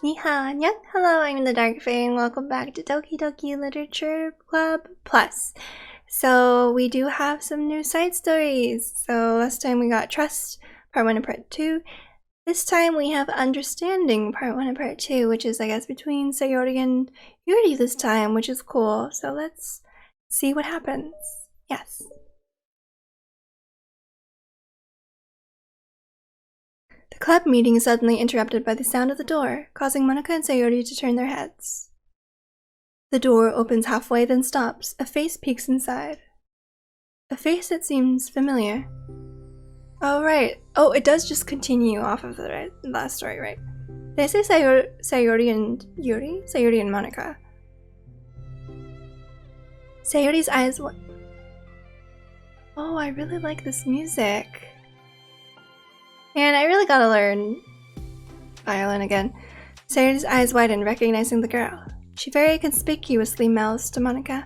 Ni hao, annyeong. Hello, I'm the Dark Fae, and welcome back to Doki Doki Literature Club Plus. So we do have some new side stories. So last time we got Trust, Part 1 and Part 2. This time we have Understanding, Part 1 and Part 2, which is, I guess, between Sayori and Yuri this time, which is cool. So let's see what happens. Yes. The club meeting is suddenly interrupted by the sound of the door, causing Monika and Sayori to turn their heads. The door opens halfway, then stops. A face peeks inside. A face that seems familiar. Oh, right. Oh, it does just continue off of the last story, right? Did I say Sayori and Yuri? Sayori and Monika. Sayori's eyes... Oh, I really like this music. And I really gotta learn violin again. Sayori's eyes widen, recognizing the girl. She very conspicuously mouths to Monika.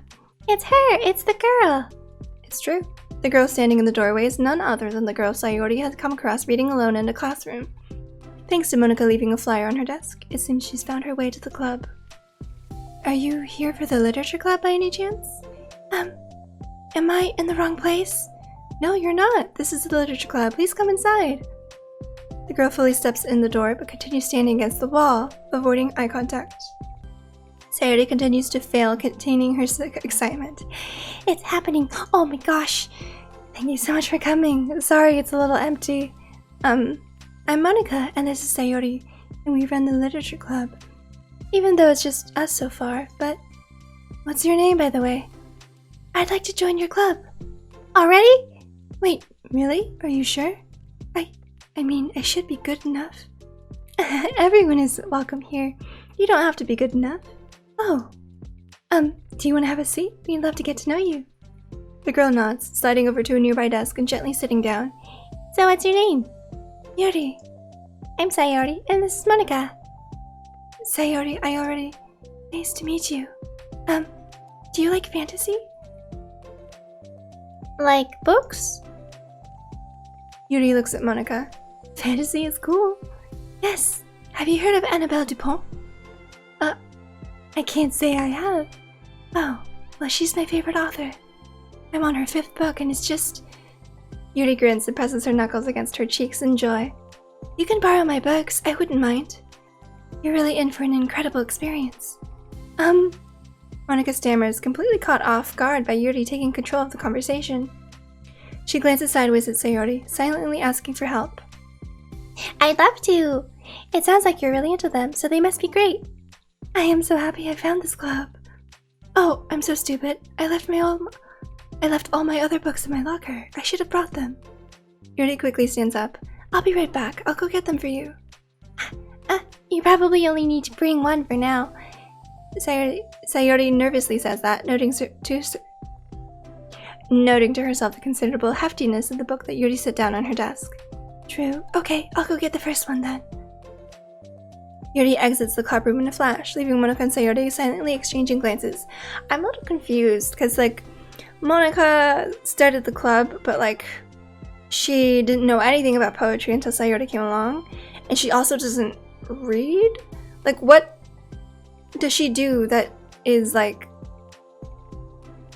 It's her! It's the girl! It's true. The girl standing in the doorway is none other than the girl Sayori had come across reading alone in a classroom. Thanks to Monika leaving a flyer on her desk, it seems she's found her way to the club. Are you here for the literature club by any chance? Am I in the wrong place? No, you're not. This is the literature club. Please come inside. The girl fully steps in the door, but continues standing against the wall, avoiding eye contact. Sayori continues to fail, containing her excitement. It's happening! Oh my gosh! Thank you so much for coming. Sorry, it's a little empty. I'm Monika, and this is Sayori, and we run the literature club. Even though it's just us so far, but... What's your name, by the way? I'd like to join your club. Already? Wait, really? Are you sure? I mean, I should be good enough. Everyone is welcome here. You don't have to be good enough. Oh. Do you want to have a seat? We'd love to get to know you. The girl nods, sliding over to a nearby desk and gently sitting down. So what's your name? Yuri. I'm Sayori, and this is Monika. Sayori, Nice to meet you. Do you like fantasy? Like books? Yuri looks at Monika. Fantasy is cool. Yes. Have you heard of Annabelle Dupont? I can't say I have. Oh, well, she's my favorite author. I'm on her 5th book, and it's just... Yuri grins and presses her knuckles against her cheeks in joy. You can borrow my books. I wouldn't mind. You're really in for an incredible experience. Monika stammers, completely caught off guard by Yuri taking control of the conversation. She glances sideways at Sayori, silently asking for help. I'd love to! It sounds like you're really into them, so they must be great. I am so happy I found this club. Oh, I'm so stupid. I left all my other books in my locker. I should have brought them. Yuri quickly stands up. I'll be right back. I'll go get them for you. You probably only need to bring one for now. Sayori nervously says that, noting to herself the considerable heftiness of the book that Yuri set down on her desk. True. Okay, I'll go get the first one then. Yuri exits the club room in a flash, leaving Monika and Sayori silently exchanging glances. I'm a little confused, because, like, Monika started the club, but, like, she didn't know anything about poetry until Sayori came along, and she also doesn't read? Like, what does she do that is, like,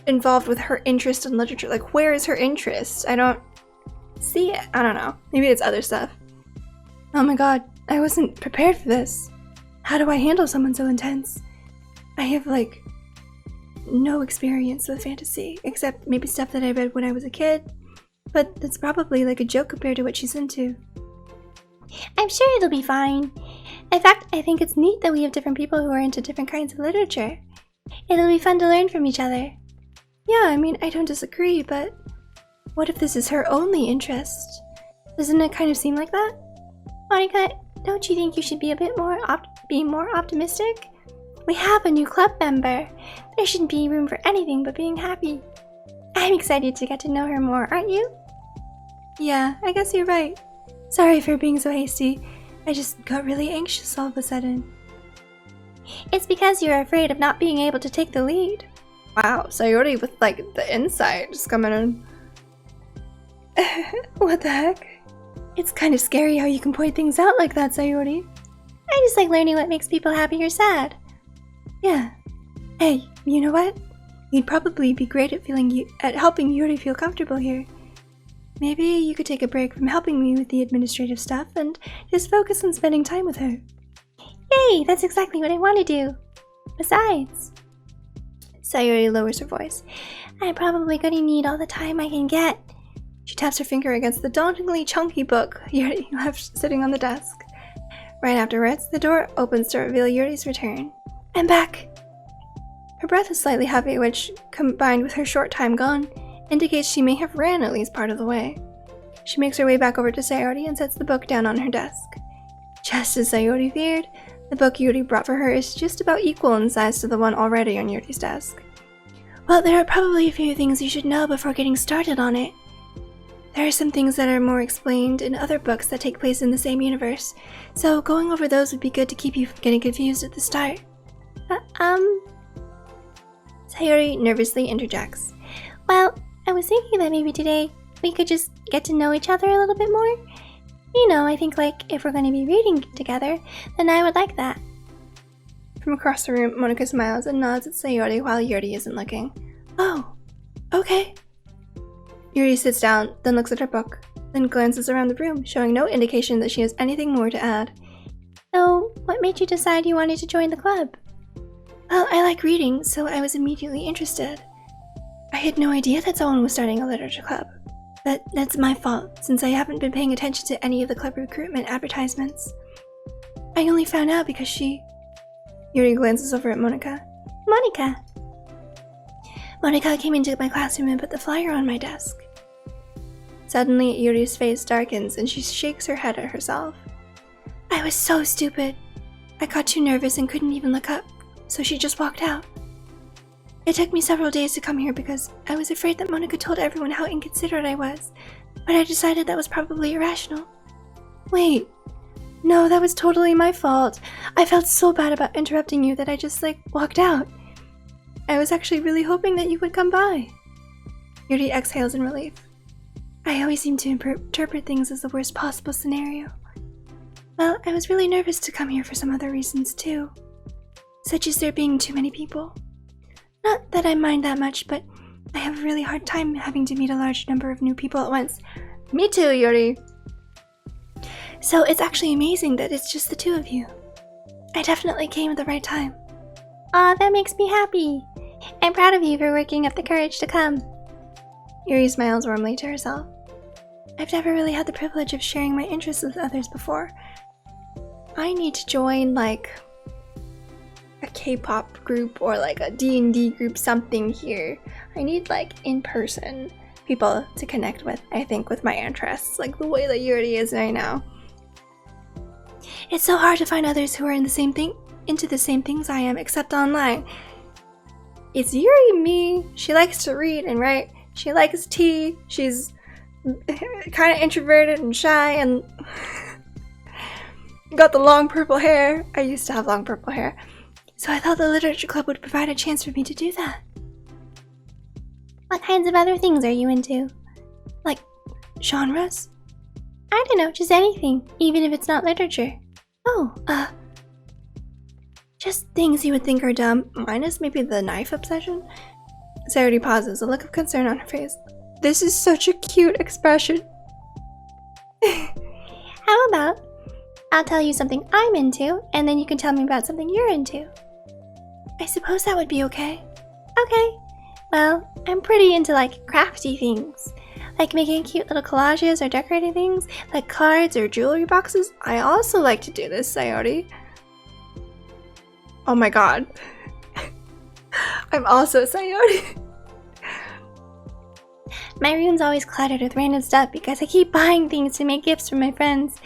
involved with her interest in literature? Like, where is her interest? I don't see it. I don't know. Maybe it's other stuff. Oh my god, I wasn't prepared for this. How do I handle someone so intense? I have, like, no experience with fantasy, except maybe stuff that I read when I was a kid, but that's probably like a joke compared to what she's into. I'm sure it'll be fine. In fact, I think it's neat that we have different people who are into different kinds of literature. It'll be fun to learn from each other. Yeah, I mean, I don't disagree, but what if this is her only interest? Doesn't it kind of seem like that? Monika, don't you think you should be a bit more optimistic? We have a new club member. There shouldn't be room for anything but being happy. I'm excited to get to know her more, aren't you? Yeah, I guess you're right. Sorry for being so hasty. I just got really anxious all of a sudden. It's because you're afraid of not being able to take the lead. Wow, Sayori with, like, the insight just coming in. What the heck? It's kind of scary how you can point things out like that, Sayori. I just like learning what makes people happy or sad. Yeah. Hey, you know what? You'd probably be great at helping Yuri feel comfortable here. Maybe you could take a break from helping me with the administrative stuff and just focus on spending time with her. Yay! That's exactly what I want to do. Besides... Sayori lowers her voice. I'm probably going to need all the time I can get. She taps her finger against the dauntingly chunky book Yuri left sitting on the desk. Right afterwards, the door opens to reveal Yuri's return. I'm back! Her breath is slightly heavy, which, combined with her short time gone, indicates she may have ran at least part of the way. She makes her way back over to Sayori and sets the book down on her desk. Just as Sayori feared, the book Yuri brought for her is just about equal in size to the one already on Yuri's desk. Well, there are probably a few things you should know before getting started on it. There are some things that are more explained in other books that take place in the same universe, so going over those would be good to keep you from getting confused at the start. Sayori nervously interjects. Well, I was thinking that maybe today we could just get to know each other a little bit more. You know, I think like if we're going to be reading together, then I would like that. From across the room, Monika smiles and nods at Sayori while Yuri isn't looking. Oh, okay. Yuri sits down, then looks at her book, then glances around the room, showing no indication that she has anything more to add. So, what made you decide you wanted to join the club? Well, I like reading, so I was immediately interested. I had no idea that someone was starting a literature club. But that's my fault, since I haven't been paying attention to any of the club recruitment advertisements. I only found out because Yuri glances over at Monika. Monika came into my classroom and put the flyer on my desk. Suddenly, Yuri's face darkens and she shakes her head at herself. I was so stupid. I got too nervous and couldn't even look up, so she just walked out. It took me several days to come here because I was afraid that Monika told everyone how inconsiderate I was, but I decided that was probably irrational. Wait, no, that was totally my fault. I felt so bad about interrupting you that I just, walked out. I was actually really hoping that you would come by. Yuri exhales in relief. I always seem to interpret things as the worst possible scenario. Well, I was really nervous to come here for some other reasons too, such as there being too many people. Not that I mind that much, but I have a really hard time having to meet a large number of new people at once. Me too, Yuri. So it's actually amazing that it's just the two of you. I definitely came at the right time. Aw, that makes me happy. I'm proud of you for working up the courage to come. Yuri smiles warmly to herself. I've never really had the privilege of sharing my interests with others before. I need to join, a K-pop group or a D&D group, something here. I need in-person people to connect with, I think, with my interests, the way that Yuri is right now. It's so hard to find others who are into the same things I am, except online. It's Yuri me. She likes to read and write. She likes tea. She's kind of introverted and shy and got the long purple hair. I used to have long purple hair. So I thought the literature club would provide a chance for me to do that. What kinds of other things are you into? Genres? I don't know, just anything, even if it's not literature. Oh, just things you would think are dumb, minus maybe the knife obsession? Sayori pauses, a look of concern on her face. This is such a cute expression. How about I'll tell you something I'm into, and then you can tell me about something you're into. I suppose that would be okay. Okay. Well, I'm pretty into crafty things. Making cute little collages or decorating things, like cards or jewelry boxes. I also like to do this, Sayori. Oh my god. I'm also Sayori. My room's always cluttered with random stuff because I keep buying things to make gifts for my friends,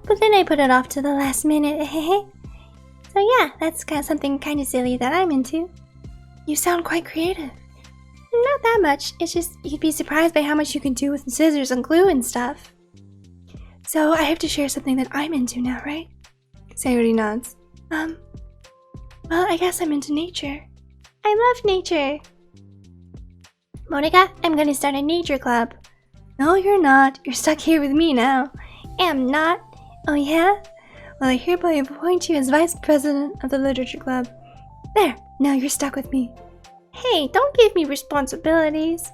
but then I put it off to the last minute. So yeah, that's something kind of silly that I'm into. You sound quite creative. Not that much, it's just you'd be surprised by how much you can do with scissors and glue and stuff. So I have to share something that I'm into now, right? Sayori nods. Well, I guess I'm into nature. I love nature. Monika, I'm gonna start a nature club. No, you're not. You're stuck here with me now. Am not. Oh yeah? Well, I hereby appoint you as vice president of the literature club. There, now you're stuck with me. Hey, don't give me responsibilities.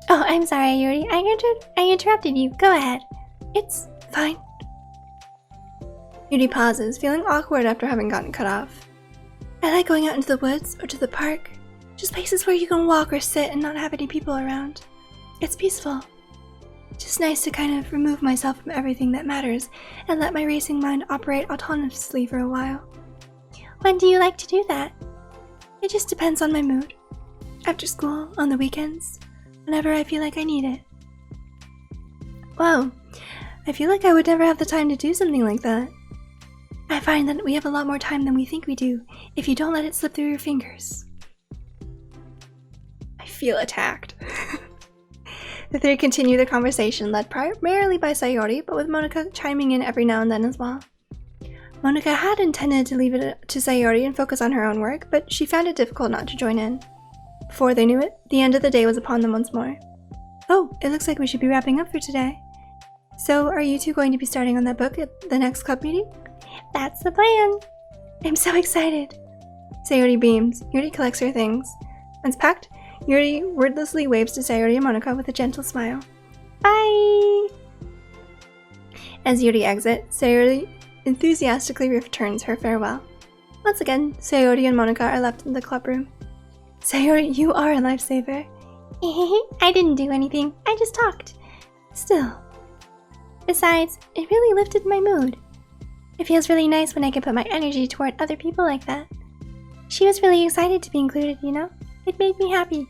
Oh, I'm sorry, Yuri. I interrupted you. Go ahead. It's fine. Yuri pauses, feeling awkward after having gotten cut off. I like going out into the woods or to the park. Just places where you can walk or sit and not have any people around. It's peaceful. Just nice to kind of remove myself from everything that matters and let my racing mind operate autonomously for a while. When do you like to do that? It just depends on my mood. After school, on the weekends, whenever I feel like I need it. Whoa, I feel like I would never have the time to do something like that. I find that we have a lot more time than we think we do if you don't let it slip through your fingers. I feel attacked. The three continue their conversation, led primarily by Sayori, but with Monika chiming in every now and then as well. Monika had intended to leave it to Sayori and focus on her own work, but she found it difficult not to join in. Before they knew it, the end of the day was upon them once more. Oh, it looks like we should be wrapping up for today. So, are you two going to be starting on that book at the next club meeting? That's the plan! I'm so excited! Sayori beams. Yuri collects her things. Once packed, Yuri wordlessly waves to Sayori and Monika with a gentle smile. Bye! As Yuri exits, Sayori enthusiastically returns her farewell. Once again, Sayori and Monika are left in the club room. Sayori, you are a lifesaver. I didn't do anything, I just talked. Still. Besides, it really lifted my mood. It feels really nice when I can put my energy toward other people like that. She was really excited to be included, you know? It made me happy.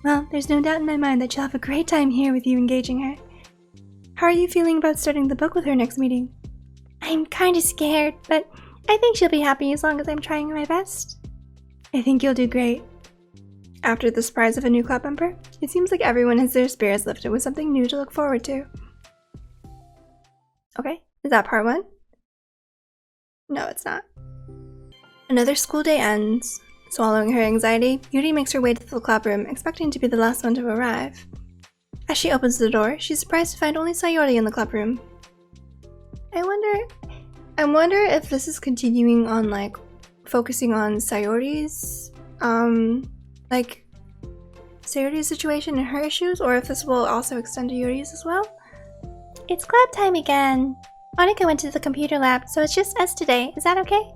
Well, there's no doubt in my mind that she'll have a great time here with you engaging her. How are you feeling about starting the book with her next meeting? I'm kinda scared, but I think she'll be happy as long as I'm trying my best. I think you'll do great. After the surprise of a new club member, it seems like everyone has their spirits lifted with something new to look forward to. Okay, is that part one? No, it's not. Another school day ends. Swallowing her anxiety, Yuri makes her way to the club room, expecting to be the last one to arrive. As she opens the door, she's surprised to find only Sayori in the club room. I wonder if this is continuing on, like, focusing on Sayori's, Sayori's situation and her issues, or if this will also extend to Yuri's as well. It's club time again. Monika went to the computer lab, so it's just us today. Is that okay?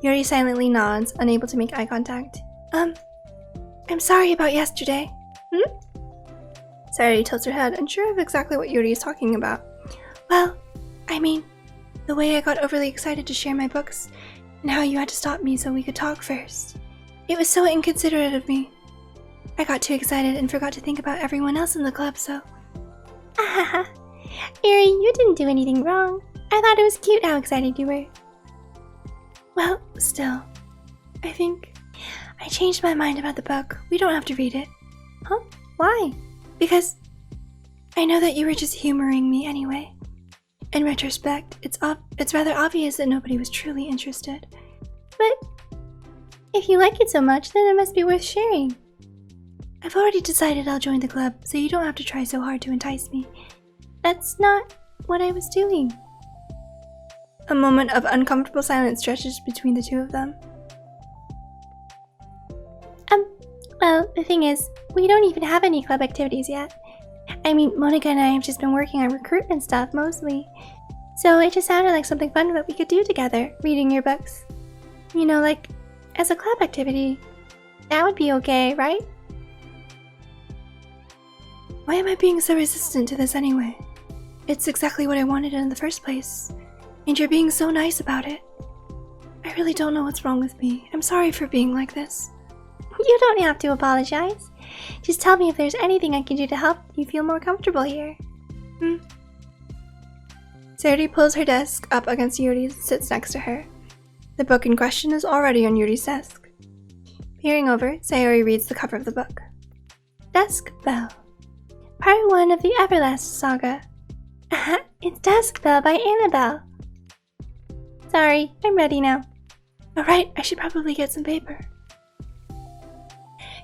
Yuri silently nods, unable to make eye contact. I'm sorry about yesterday. Sayori tilts her head, unsure of exactly what Yuri is talking about. Well, I mean, the way I got overly excited to share my books, and how you had to stop me so we could talk first. It was so inconsiderate of me. I got too excited and forgot to think about everyone else in the club, so... Ahaha. Yuri, you didn't do anything wrong. I thought it was cute how excited you were. Well, still, I think I changed my mind about the book. We don't have to read it. Huh? Why? Because I know that you were just humoring me anyway. In retrospect, it's rather obvious that nobody was truly interested. But if you like it so much, then it must be worth sharing. I've already decided I'll join the club, so you don't have to try so hard to entice me. That's not what I was doing. A moment of uncomfortable silence stretches between the two of them. Well, the thing is, we don't even have any club activities yet. I mean, Monika and I have just been working on recruitment stuff mostly. So it just sounded like something fun that we could do together, reading your books. You know, like, as a club activity. That would be okay, right? Why am I being so resistant to this anyway? It's exactly what I wanted in the first place. And you're being so nice about it. I really don't know what's wrong with me. I'm sorry for being like this. You don't have to apologize. Just tell me if there's anything I can do to help you feel more comfortable here. Sayori pulls her desk up against Yuri's and sits next to her. The book in question is already on Yuri's desk. Peering over, Sayori reads the cover of the book. Dusk Bell. Part 1 of the Everlast Saga. It's Dusk Bell by Annabelle. Sorry, I'm ready now. Alright, I should probably get some paper.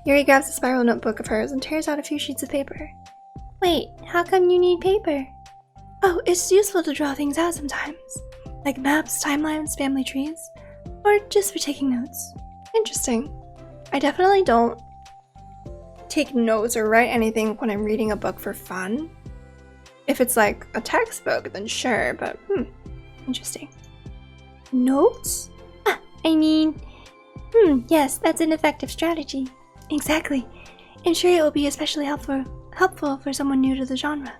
Yuri grabs a spiral notebook of hers and tears out a few sheets of paper. Wait, how come you need paper? Oh, it's useful to draw things out sometimes. Like maps, timelines, family trees? Or just for taking notes? Interesting. I definitely don't take notes or write anything when I'm reading a book for fun. If it's like a textbook, then sure, but interesting. Notes? Yes, that's an effective strategy. Exactly. I'm sure it will be especially helpful for someone new to the genre.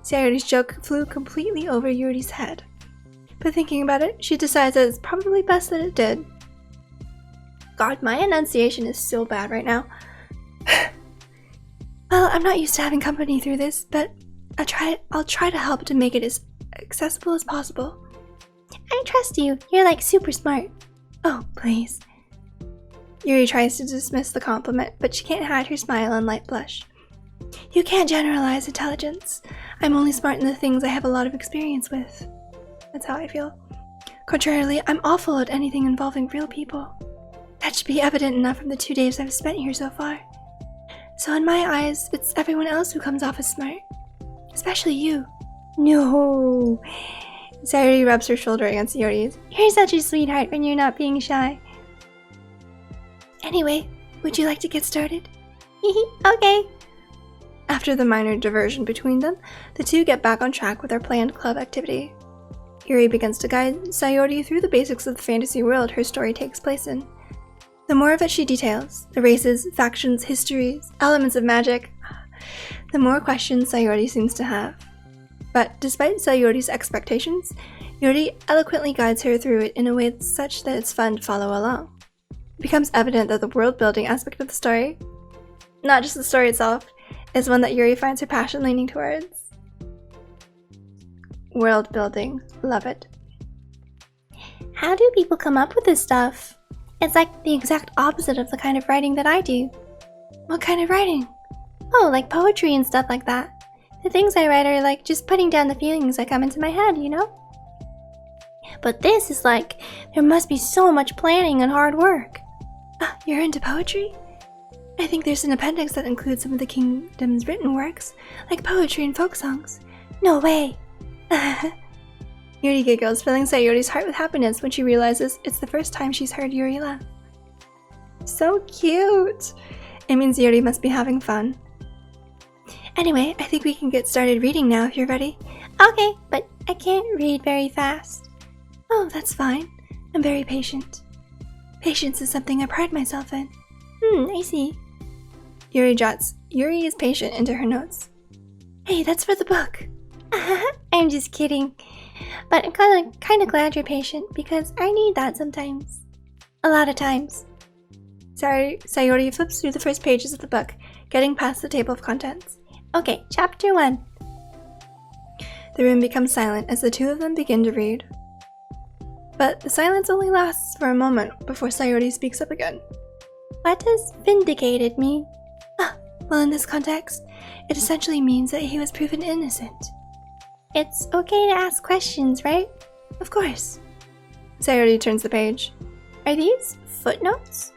Sayori's joke flew completely over Yuri's head. But thinking about it, she decides that it's probably best that it did. God, my enunciation is so bad right now. Well, I'm not used to having company through this, but I'll try to help to make it as accessible as possible. I trust you. You're like super smart. Oh, please. Yuri tries to dismiss the compliment, but she can't hide her smile and light blush. You can't generalize intelligence. I'm only smart in the things I have a lot of experience with. That's how I feel. Contrarily, I'm awful at anything involving real people. That should be evident enough from the 2 days I've spent here so far. So in my eyes, it's everyone else who comes off as smart. Especially you. No. Sayori rubs her shoulder against Yuri's. You're such a sweetheart when you're not being shy. Anyway, would you like to get started? Okay. After the minor diversion between them, the two get back on track with their planned club activity. Yuri begins to guide Sayori through the basics of the fantasy world her story takes place in. The more of it she details, the races, factions, histories, elements of magic, the more questions Sayori seems to have. But despite Sayori's expectations, Yuri eloquently guides her through it in a way such that it's fun to follow along. It becomes evident that the world-building aspect of the story, not just the story itself, is one that Yuri finds her passion leaning towards. World building. Love it. How do people come up with this stuff? It's like the exact opposite of the kind of writing that I do. What kind of writing? Oh, like poetry and stuff like that. The things I write are like just putting down the feelings that come into my head, you know? But this is like, there must be so much planning and hard work. You're into poetry? I think there's an appendix that includes some of the kingdom's written works, like poetry and folk songs. No way! Yuri giggles, filling Sayori's heart with happiness when she realizes it's the first time she's heard Yuri laugh. So cute! It means Yuri must be having fun. Anyway, I think we can get started reading now if you're ready. Okay, but I can't read very fast. Oh, that's fine. I'm very patient. Patience is something I pride myself in. I see. Yuri jots "Yuri is patient" into her notes. Hey, that's for the book. I'm just kidding. But I'm kind of glad you're patient because I need that sometimes. A lot of times. Sayori flips through the first pages of the book, getting past the table of contents. Okay, chapter 1. The room becomes silent as the two of them begin to read. But the silence only lasts for a moment before Sayori speaks up again. What does vindicated mean? Well, in this context, it essentially means that he was proven innocent. It's okay to ask questions, right? Of course. Sayori turns the page. Are these footnotes?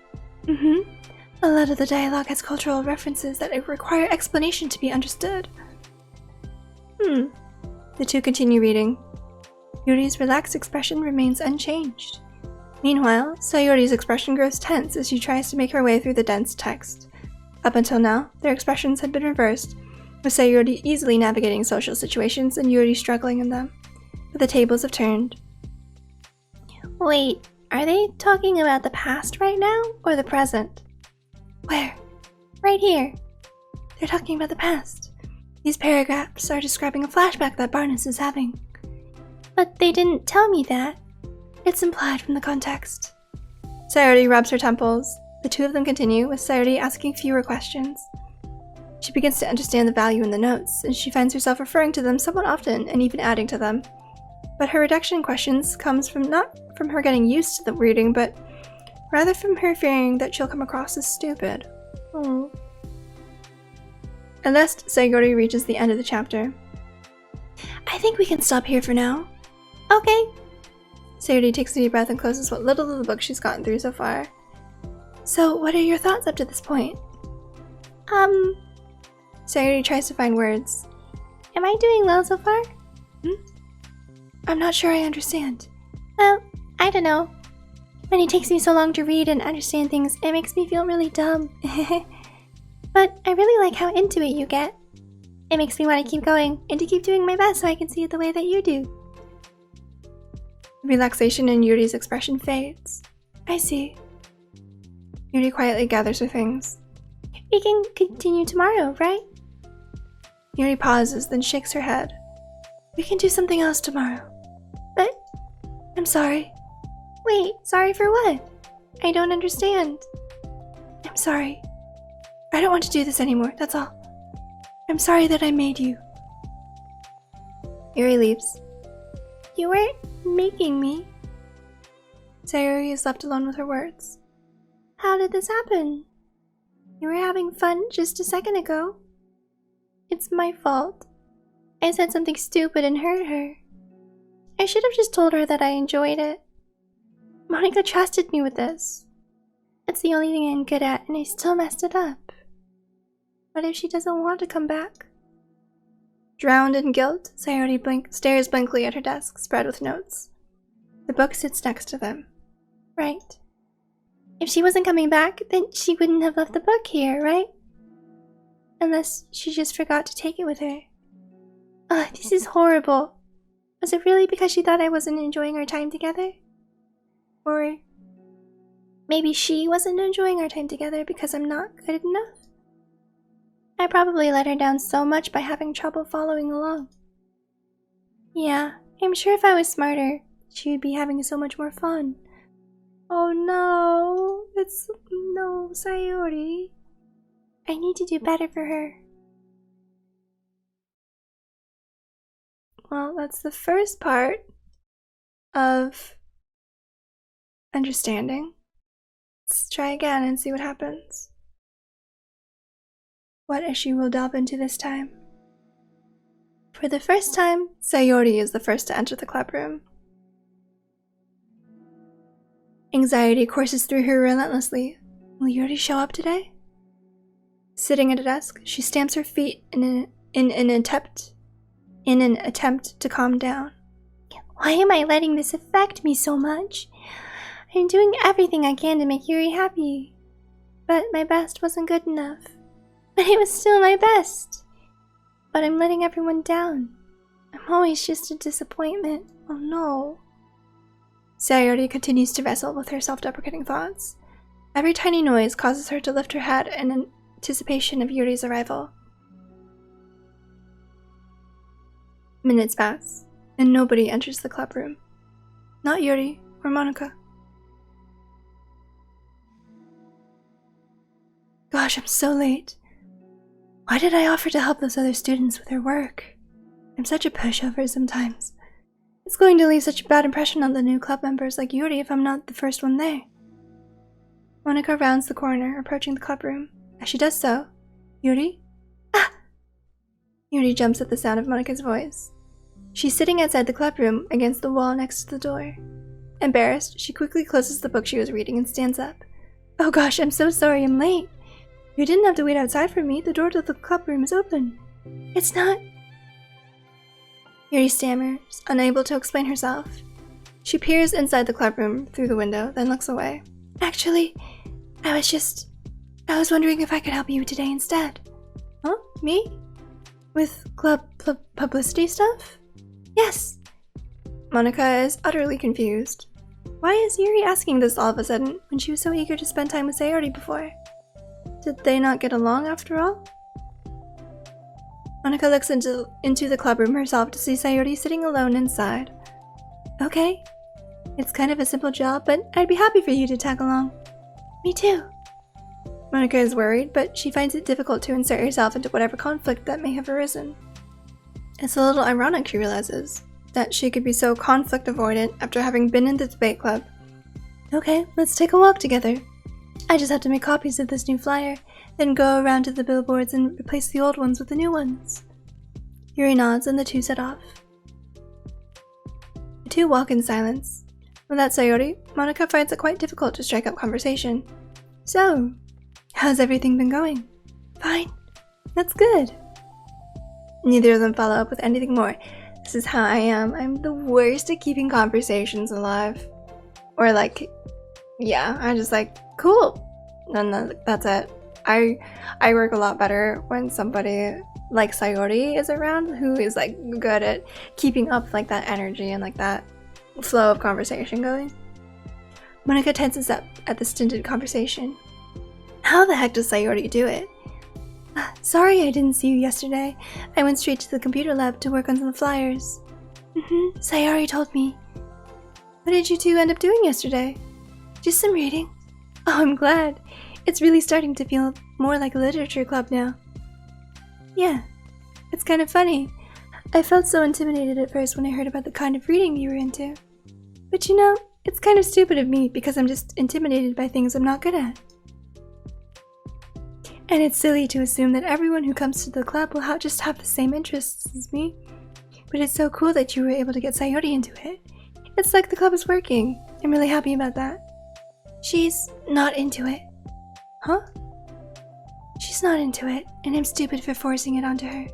A lot of the dialogue has cultural references that require explanation to be understood. The two continue reading. Yuri's relaxed expression remains unchanged. Meanwhile, Sayori's expression grows tense as she tries to make her way through the dense text. Up until now, their expressions had been reversed, with Sayori easily navigating social situations and Yuri struggling in them. But the tables have turned. Wait, are they talking about the past right now, or the present? Where? Right here. They're talking about the past. These paragraphs are describing a flashback that Barnes is having. But they didn't tell me that. It's implied from the context. Sayori rubs her temples. The two of them continue, with Sayori asking fewer questions. She begins to understand the value in the notes, and she finds herself referring to them somewhat often and even adding to them. But her reduction in questions comes from not from her getting used to the reading, but rather from her fearing that she'll come across as stupid. At last, Sayori reaches the end of the chapter. I think we can stop here for now. Okay. Sayori takes a deep breath and closes what little of the book she's gotten through so far. So, what are your thoughts up to this point? Sayori tries to find words. Am I doing well so far? I'm not sure I understand. Well, I don't know. When it takes me so long to read and understand things, it makes me feel really dumb. But I really like how into it you get. It makes me want to keep going and to keep doing my best so I can see it the way that you do. Relaxation in Yuri's expression fades. I see. Yuri quietly gathers her things. We can continue tomorrow, right? Yuri pauses, then shakes her head. We can do something else tomorrow. But I'm sorry. Wait, sorry for what? I don't understand. I'm sorry. I don't want to do this anymore, that's all. I'm sorry that I made you. Yuri leaves. You weren't making me. Sayori is left alone with her words. How did this happen? You were having fun just a second ago. It's my fault. I said something stupid and hurt her. I should have just told her that I enjoyed it. Monika trusted me with this. It's the only thing I'm good at, and I still messed it up. What if she doesn't want to come back? Drowned in guilt, Sayori stares blankly at her desk, spread with notes. The book sits next to them. Right. If she wasn't coming back, then she wouldn't have left the book here, right? Unless she just forgot to take it with her. Ugh, this is horrible. Was it really because she thought I wasn't enjoying our time together? Or maybe she wasn't enjoying our time together because I'm not good enough? I probably let her down so much by having trouble following along. Yeah, I'm sure if I was smarter, she would be having so much more fun. Oh no, no, Sayori. I need to do better for her. Well, that's the first part of understanding. Let's try again and see what happens. What issue we'll delve into this time? For the first time, Sayori is the first to enter the club room. Anxiety courses through her relentlessly. Will Yuri show up today? Sitting at a desk, she stamps her feet in an attempt to calm down. Why am I letting this affect me so much? I'm doing everything I can to make Yuri happy. But my best wasn't good enough. But it was still my best. But I'm letting everyone down. I'm always just a disappointment. Oh no. Sayori continues to wrestle with her self-deprecating thoughts. Every tiny noise causes her to lift her head in anticipation of Yuri's arrival. Minutes pass, and nobody enters the club room. Not Yuri or Monika. Gosh, I'm so late. Why did I offer to help those other students with their work? I'm such a pushover sometimes. It's going to leave such a bad impression on the new club members like Yuri if I'm not the first one there. Monika rounds the corner, approaching the club room. As she does so, Yuri? Ah! Yuri jumps at the sound of Monika's voice. She's sitting outside the club room against the wall next to the door. Embarrassed, she quickly closes the book she was reading and stands up. Oh gosh, I'm so sorry I'm late. You didn't have to wait outside for me. The door to the club room is open. It's not... Yuri stammers, unable to explain herself. She peers inside the club room through the window, then looks away. Actually, I was wondering if I could help you today instead. Huh? Me? With club publicity stuff? Yes. Monika is utterly confused. Why is Yuri asking this all of a sudden when she was so eager to spend time with Sayori before? Did they not get along after all? Monika looks into the club room herself to see Sayori sitting alone inside. Okay. It's kind of a simple job, but I'd be happy for you to tag along. Me too. Monika is worried, but she finds it difficult to insert herself into whatever conflict that may have arisen. It's a little ironic, she realizes, that she could be so conflict avoidant after having been in the debate club. Okay, let's take a walk together. I just have to make copies of this new flyer, then go around to the billboards and replace the old ones with the new ones. Yuri nods and the two set off. The two walk in silence. Without Sayori, Monika finds it quite difficult to strike up conversation. So, how's everything been going? Fine. That's good. Neither of them follow up with anything more. This is how I am. I'm the worst at keeping conversations alive. Or like, yeah, I'm just like, cool. And that's it. I work a lot better when somebody like Sayori is around, who is like good at keeping up like that energy and like that flow of conversation going. Monika tenses up at the stinted conversation. How the heck does Sayori do it? Sorry I didn't see you yesterday. I went straight to the computer lab to work on some flyers. Sayori told me. What did you two end up doing yesterday? Just some reading. Oh, I'm glad. It's really starting to feel more like a literature club now. Yeah, it's kind of funny. I felt so intimidated at first when I heard about the kind of reading you were into. But you know, it's kind of stupid of me because I'm just intimidated by things I'm not good at. And it's silly to assume that everyone who comes to the club will just have the same interests as me. But it's so cool that you were able to get Sayori into it. It's like the club is working. I'm really happy about that. She's not into it. Huh? She's not into it, and I'm stupid for forcing it onto her.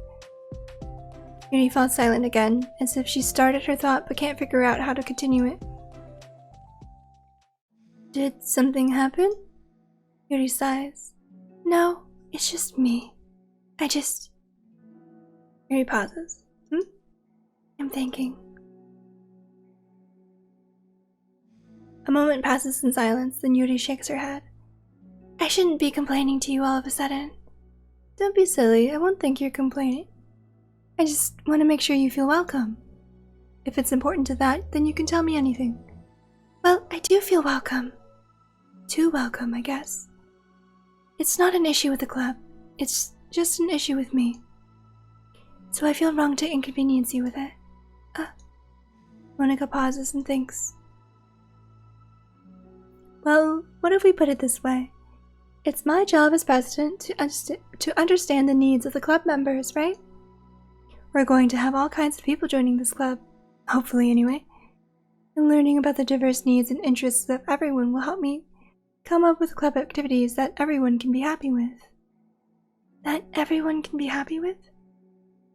Yuri falls silent again, as if she started her thought but can't figure out how to continue it. Did something happen? Yuri sighs. No, it's just me. Yuri pauses. I'm thinking. A moment passes in silence, then Yuri shakes her head. I shouldn't be complaining to you all of a sudden. Don't be silly, I won't think you're complaining. I just want to make sure you feel welcome. If it's important to that, then you can tell me anything. Well, I do feel welcome. Too welcome, I guess. It's not an issue with the club. It's just an issue with me. So I feel wrong to inconvenience you with it. Monika pauses and thinks. Well, what if we put it this way? It's my job as president to understand the needs of the club members, right? We're going to have all kinds of people joining this club, hopefully anyway. And learning about the diverse needs and interests of everyone will help me come up with club activities that everyone can be happy with. That everyone can be happy with?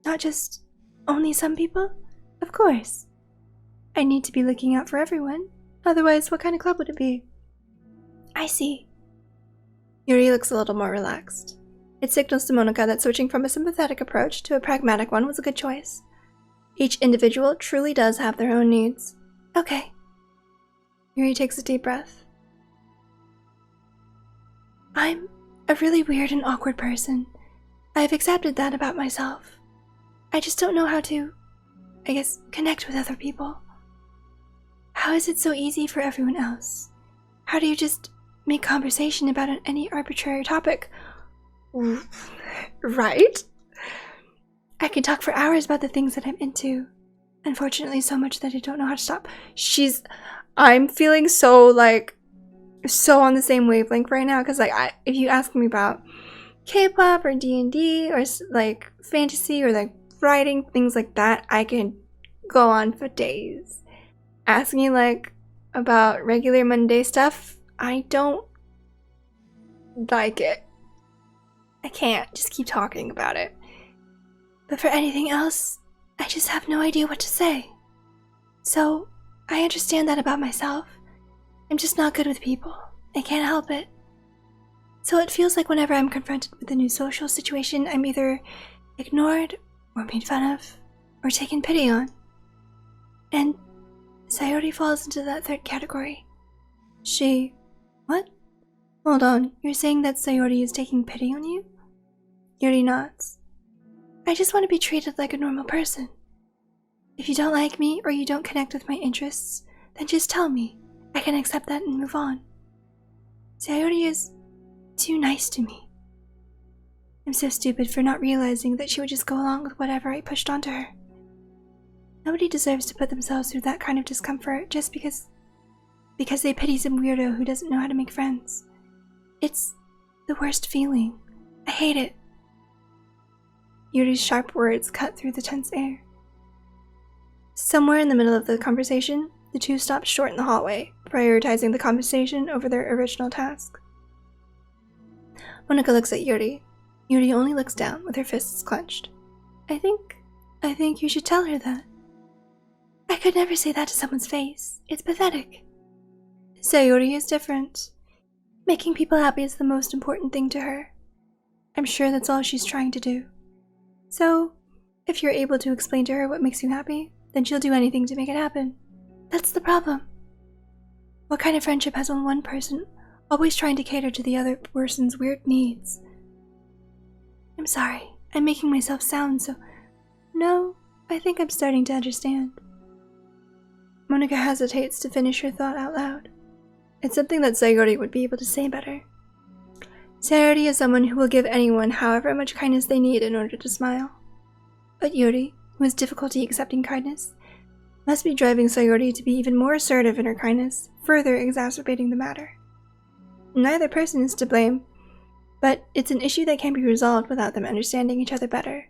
Not just only some people? Of course. I need to be looking out for everyone. Otherwise, what kind of club would it be? I see. Yuri looks a little more relaxed. It signals to Monika that switching from a sympathetic approach to a pragmatic one was a good choice. Each individual truly does have their own needs. Okay. Yuri takes a deep breath. I'm a really weird and awkward person. I've accepted that about myself. I just don't know how to, connect with other people. How is it so easy for everyone else? How do you just make conversation about any arbitrary topic? Right? I can talk for hours about the things that I'm into. Unfortunately, so much that I don't know how to stop. I'm feeling so on the same wavelength right now, because if you ask me about K-pop or D&D or like fantasy or like writing, things like that, I can go on for days. Asking like about regular Monday stuff, I don't like it. I can't just keep talking about it. But for anything else, I just have no idea what to say. So, I understand that about myself. I'm just not good with people. I can't help it. So it feels like whenever I'm confronted with a new social situation, I'm either ignored or made fun of or taken pity on. And Sayori falls into that third category. What? Hold on, you're saying that Sayori is taking pity on you? Yuri nods. I just want to be treated like a normal person. If you don't like me or you don't connect with my interests, then just tell me. I can accept that and move on. Sayori is too nice to me. I'm so stupid for not realizing that she would just go along with whatever I pushed onto her. Nobody deserves to put themselves through that kind of discomfort just because they pity some weirdo who doesn't know how to make friends. It's the worst feeling. I hate it. Yuri's sharp words cut through the tense air. Somewhere in the middle of the conversation, the two stopped short in the hallway, prioritizing the conversation over their original task. Monika looks at Yuri. Yuri only looks down with her fists clenched. I think you should tell her that. I could never say that to someone's face. It's pathetic. Sayori is different. Making people happy is the most important thing to her. I'm sure that's all she's trying to do. So, if you're able to explain to her what makes you happy, then she'll do anything to make it happen. That's the problem. What kind of friendship has only one person always trying to cater to the other person's weird needs? I'm sorry, I'm making myself sound so... No, I think I'm starting to understand. Monika hesitates to finish her thought out loud. It's something that Sayori would be able to say better. Sayori is someone who will give anyone however much kindness they need in order to smile. But Yuri, who has difficulty accepting kindness, must be driving Sayori to be even more assertive in her kindness, further exacerbating the matter. Neither person is to blame, but it's an issue that can be resolved without them understanding each other better.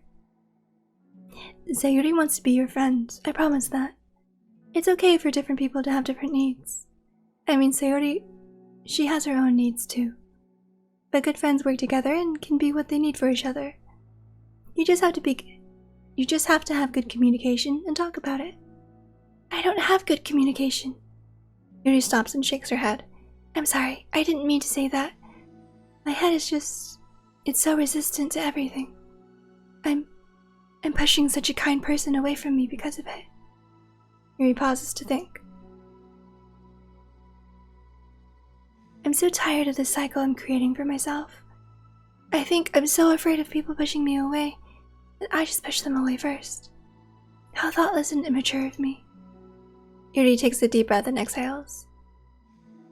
Sayori wants to be your friend, I promise that. It's okay for different people to have different needs. I mean, Sayori, she has her own needs too. But good friends work together and can be what they need for each other. You just have to have good communication and talk about it. I don't have good communication. Yuri stops and shakes her head. I'm sorry, I didn't mean to say that. My head is just... it's so resistant to everything. I'm pushing such a kind person away from me because of it. Yuri pauses to think. I'm so tired of this cycle I'm creating for myself. I think I'm so afraid of people pushing me away that I just push them away first. How thoughtless and immature of me. Yuri takes a deep breath and exhales.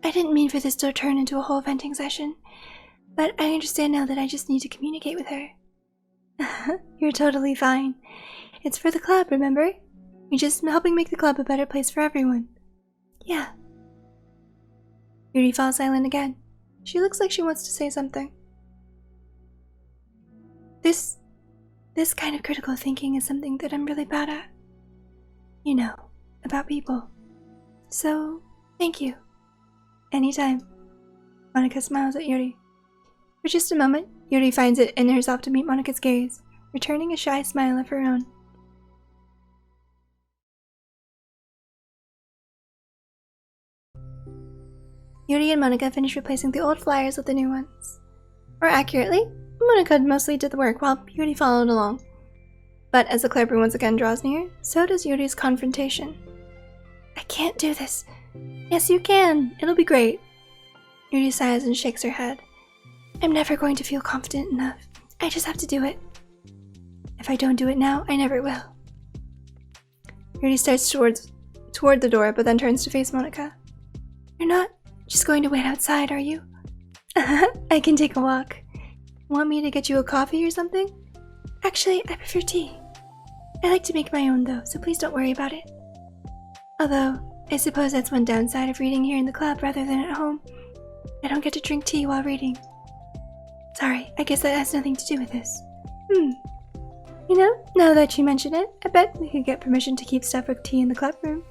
I didn't mean for this to turn into a whole venting session, but I understand now that I just need to communicate with her. You're totally fine. It's for the club, remember? You're just helping make the club a better place for everyone. Yeah. Yuri falls silent again. She looks like she wants to say something. This kind of critical thinking is something that I'm really bad at. You know, about people. So, thank you. Anytime. Monika smiles at Yuri. For just a moment, Yuri finds it in herself to meet Monika's gaze, returning a shy smile of her own. Yuri and Monika finish replacing the old flyers with the new ones. More accurately, Monika mostly did the work while Yuri followed along. But as the clubroom once again draws near, so does Yuri's confrontation. I can't do this. Yes, you can. It'll be great. Yuri sighs and shakes her head. I'm never going to feel confident enough. I just have to do it. If I don't do it now, I never will. Yuri starts toward the door, but then turns to face Monika. You're not just going to wait outside, are you? I can take a walk. Want me to get you a coffee or something? Actually, I prefer tea. I like to make my own though, so please don't worry about it. Although, I suppose that's one downside of reading here in the club rather than at home. I don't get to drink tea while reading. Sorry, I guess that has nothing to do with this. You know, now that you mention it, I bet we could get permission to keep stuff with tea in the club room.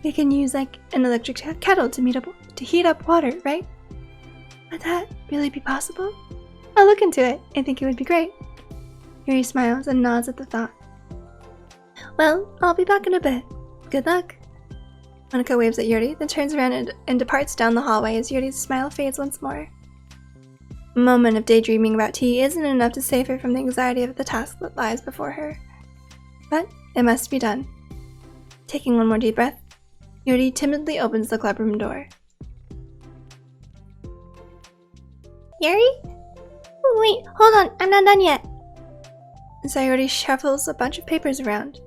We can use like an electric kettle to heat up water, right? Would that really be possible? I'll look into it. I think it would be great. Yuri smiles and nods at the thought. Well, I'll be back in a bit. Good luck. Monika waves at Yuri, then turns around and departs down the hallway as Yuri's smile fades once more. A moment of daydreaming about tea isn't enough to save her from the anxiety of the task that lies before her. But it must be done. Taking one more deep breath, Yuri timidly opens the clubroom door. Yuri? Wait, hold on, I'm not done yet. Sayori shuffles a bunch of papers around.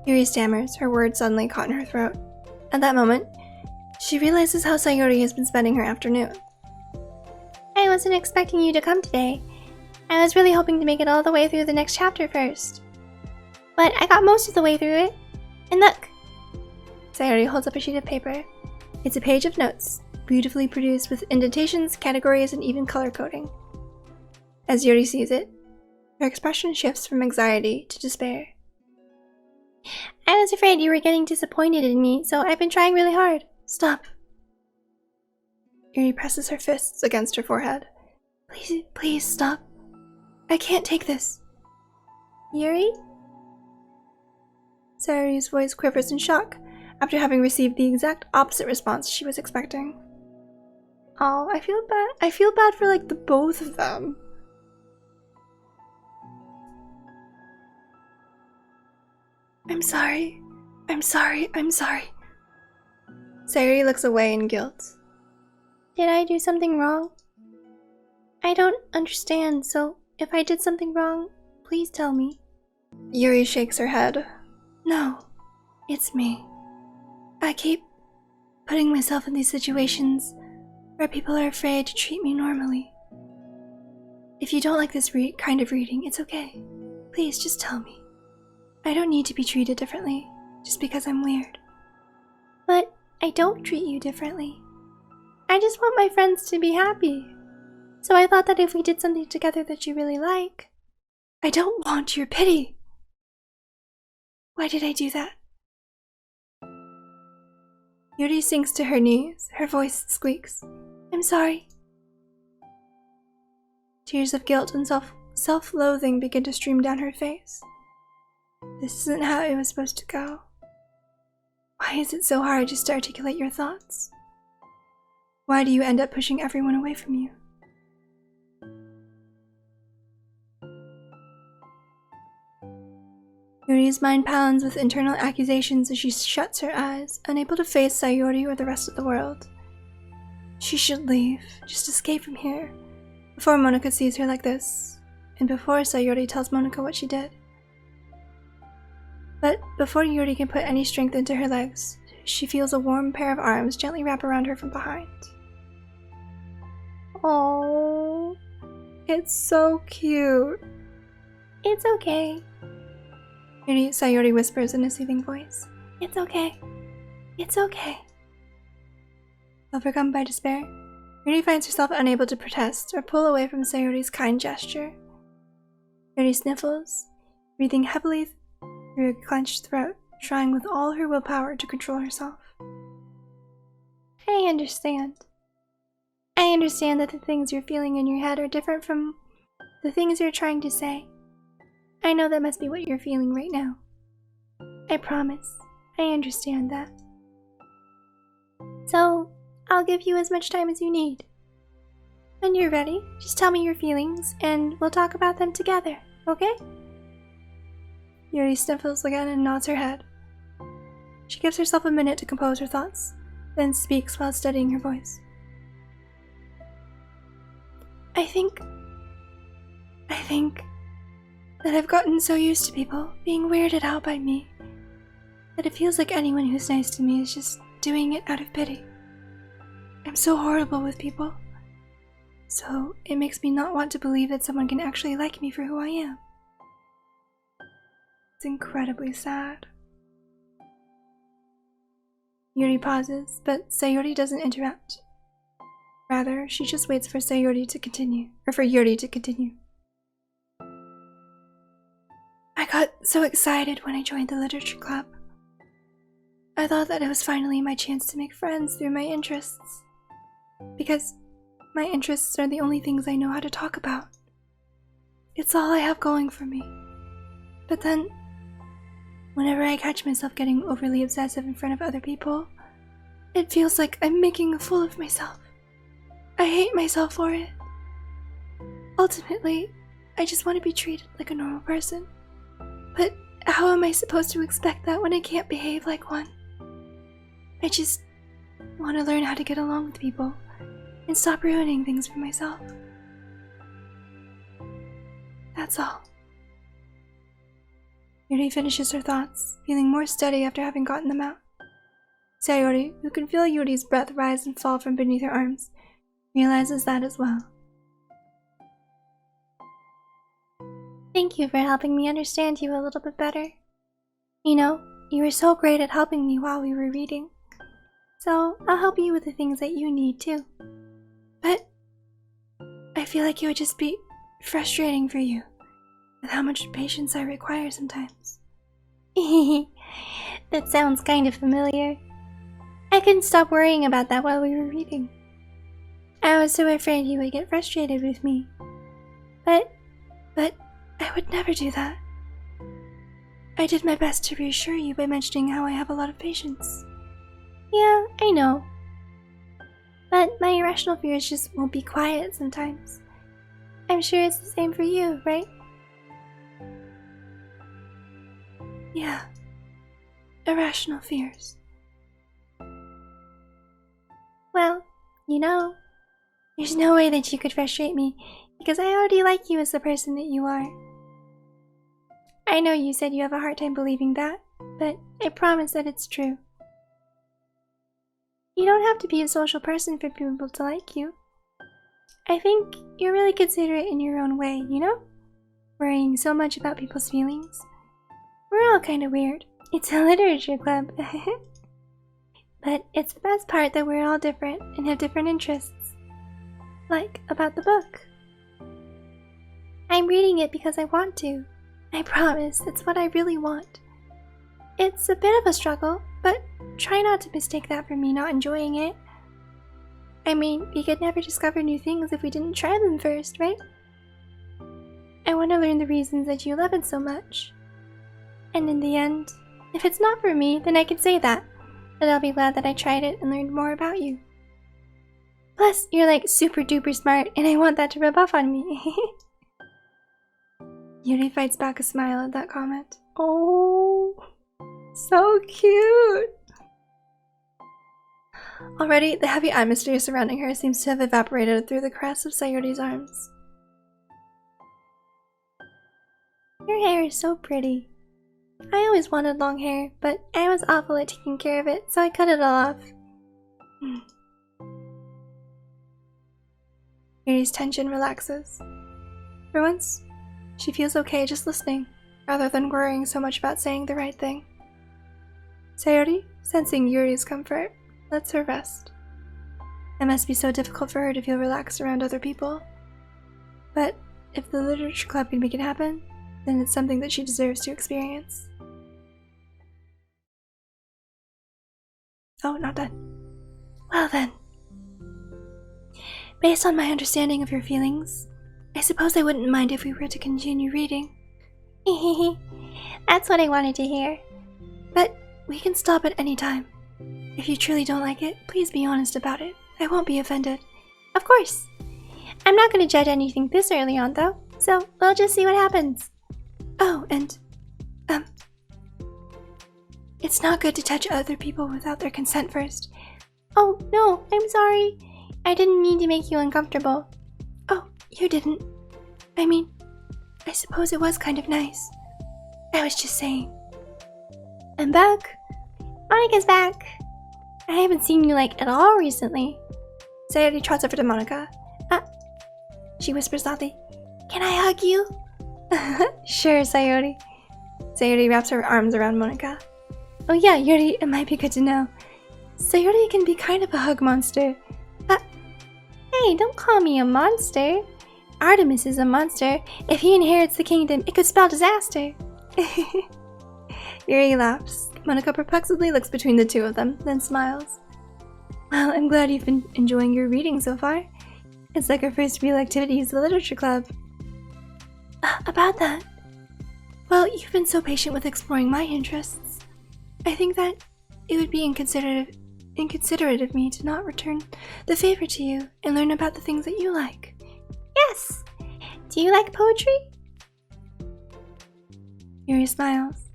Yuri stammers, her words suddenly caught in her throat. At that moment, she realizes how Sayori has been spending her afternoon. I wasn't expecting you to come today. I was really hoping to make it all the way through the next chapter first. But I got most of the way through it. And look! Sayori holds up a sheet of paper. It's a page of notes, beautifully produced with indentations, categories, and even color coding. As Yuri sees it, her expression shifts from anxiety to despair. I was afraid you were getting disappointed in me, so I've been trying really hard. Stop. Yuri presses her fists against her forehead. Please stop. I can't take this. Yuri? Sayori's voice quivers in shock after having received the exact opposite response she was expecting. Oh, I feel bad. I feel bad for like the both of them. I'm sorry. I'm sorry. I'm sorry. Sayori looks away in guilt. Did I do something wrong? I don't understand, so if I did something wrong, please tell me. Yuri shakes her head. No, it's me. I keep putting myself in these situations where people are afraid to treat me normally. If you don't like this kind of reading, it's okay. Please just tell me. I don't need to be treated differently just because I'm weird. But I don't treat you differently. I just want my friends to be happy. So I thought that if we did something together that you really like... I don't want your pity. Why did I do that? Yuri sinks to her knees. Her voice squeaks. I'm sorry. Tears of guilt and self-loathing begin to stream down her face. This isn't how it was supposed to go. Why is it so hard just to articulate your thoughts? Why do you end up pushing everyone away from you? Yuri's mind pounds with internal accusations as she shuts her eyes, unable to face Sayori or the rest of the world. She should leave, just escape from here, before Monika sees her like this, and before Sayori tells Monika what she did. But before Yuri can put any strength into her legs, she feels a warm pair of arms gently wrap around her from behind. Oh, it's so cute. It's okay. Sayori whispers in a soothing voice. It's okay. It's okay. Overcome by despair, Yuri finds herself unable to protest or pull away from Sayori's kind gesture. Yuri sniffles, breathing heavily through a clenched throat, trying with all her willpower to control herself. I understand. I understand that the things you're feeling in your head are different from the things you're trying to say. I know that must be what you're feeling right now. I promise. I understand that. So, I'll give you as much time as you need. When you're ready, just tell me your feelings, and we'll talk about them together, okay? Yuri sniffles again and nods her head. She gives herself a minute to compose her thoughts, then speaks while steadying her voice. I think that I've gotten so used to people being weirded out by me that it feels like anyone who's nice to me is just doing it out of pity. I'm so horrible with people, so it makes me not want to believe that someone can actually like me for who I am. It's incredibly sad. Yuri pauses, but Sayori doesn't interrupt. Rather, she just waits for Yuri to continue. I got so excited when I joined the literature club. I thought that it was finally my chance to make friends through my interests. Because my interests are the only things I know how to talk about. It's all I have going for me. But then, whenever I catch myself getting overly obsessive in front of other people, it feels like I'm making a fool of myself. I hate myself for it. Ultimately, I just want to be treated like a normal person. But how am I supposed to expect that when I can't behave like one? I just want to learn how to get along with people and stop ruining things for myself. That's all. Yuri finishes her thoughts, feeling more steady after having gotten them out. Sayori, who can feel Yuri's breath rise and fall from beneath her arms, realizes that as well. Thank you for helping me understand you a little bit better. You know, you were so great at helping me while we were reading. So I'll help you with the things that you need too. But I feel like it would just be frustrating for you with how much patience I require sometimes. That sounds kind of familiar. I couldn't stop worrying about that while we were reading. I was so afraid you would get frustrated with me. But I would never do that. I did my best to reassure you by mentioning how I have a lot of patience. Yeah, I know. But my irrational fears just won't be quiet sometimes. I'm sure it's the same for you, right? Yeah. Irrational fears. Well, you know, there's no way that you could frustrate me because I already like you as the person that you are. I know you said you have a hard time believing that, but I promise that it's true. You don't have to be a social person for people to like you. I think you're really considerate in your own way, you know? Worrying so much about people's feelings. We're all kind of weird. It's a literature club. But it's the best part that we're all different and have different interests. Like about the book. I'm reading it because I want to. I promise, it's what I really want. It's a bit of a struggle, but try not to mistake that for me not enjoying it. I mean, we could never discover new things if we didn't try them first, right? I want to learn the reasons that you love it so much. And in the end, if it's not for me, then I can say that. But I'll be glad that I tried it and learned more about you. Plus, you're like super duper smart, and I want that to rub off on me. Yuri fights back a smile at that comment. Oh, so cute! Already, the heavy atmosphere surrounding her seems to have evaporated through the caress of Sayori's arms. Your hair is so pretty. I always wanted long hair, but I was awful at taking care of it, so I cut it all off. Yuri's tension relaxes. For once, she feels okay just listening, rather than worrying so much about saying the right thing. Sayori, sensing Yuri's comfort, lets her rest. It must be so difficult for her to feel relaxed around other people. But if the literature club can make it happen, then it's something that she deserves to experience. Oh, not done. Well then. Based on my understanding of your feelings, I suppose I wouldn't mind if we were to continue reading. Hehehe, that's what I wanted to hear. But we can stop at any time. If you truly don't like it, please be honest about it. I won't be offended. Of course. I'm not going to judge anything this early on, though, so we'll just see what happens. Oh, and, it's not good to touch other people without their consent first. Oh, no, I'm sorry. I didn't mean to make you uncomfortable. Oh, you didn't. I mean, I suppose it was kind of nice. I was just saying. I'm back. Monika's back. I haven't seen you, like, at all recently. Sayori trots over to Monika. She whispers loudly, "Can I hug you?" Sure, Sayori. Sayori wraps her arms around Monika. Oh yeah, Yuri, it might be good to know. Sayori can be kind of a hug monster. Hey, don't call me a monster. Artemis is a monster. If he inherits the kingdom, it could spell disaster. Yuri laughs. Monika perplexedly looks between the two of them, then smiles. Well, I'm glad you've been enjoying your reading so far. It's like our first real activity is the literature club. About that. Well, you've been so patient with exploring my interests. I think that it would be inconsiderate of me to not return the favor to you and learn about the things that you like. Yes! Do you like poetry? Yuri smiles.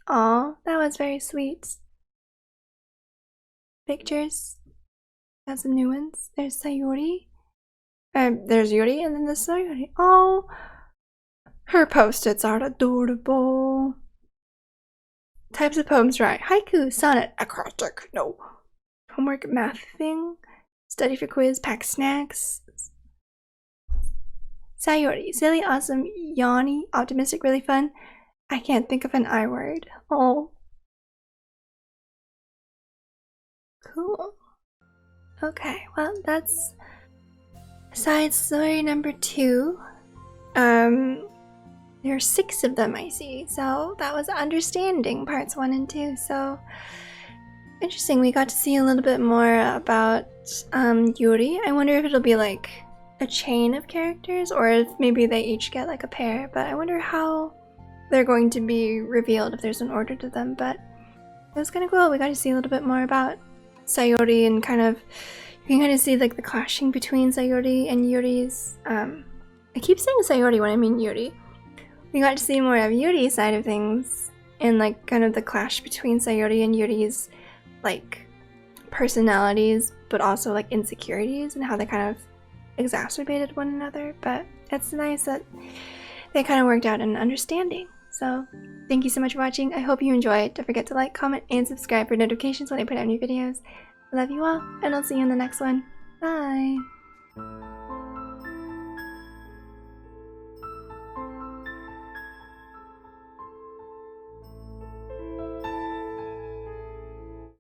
Aw, that was very sweet. Pictures. Got some new ones. There's Sayori. There's Yuri and then there's Sayori. Oh, her post-its are adorable. Types of poems right. Haiku, sonnet, acrostic, no. Homework, math thing. Study for quiz, pack snacks. Sayori, silly, awesome, yawny, optimistic, really fun. I can't think of an I word. Oh. Cool. Okay, well, that's besides story number 2. There are 6 of them, I see. So that was understanding parts 1 and 2. So interesting. We got to see a little bit more about Yuri. I wonder if it'll be like a chain of characters, or if maybe they each get like a pair, but I wonder how they're going to be revealed if there's an order to them. But it was kind of cool. We got to see a little bit more about Sayori, and kind of, you can kind of see like the clashing between Sayori and Yuri's, I keep saying Sayori when I mean Yuri. We got to see more of Yuri's side of things, and like kind of the clash between Sayori and Yuri's like personalities, but also like insecurities, and how they kind of exacerbated one another. But it's nice that they kind of worked out an understanding. So thank you so much for watching. I hope you enjoyed. Don't forget to like, comment, and subscribe for notifications when I put out new videos. I love you all, and I'll see you in the next one. Bye!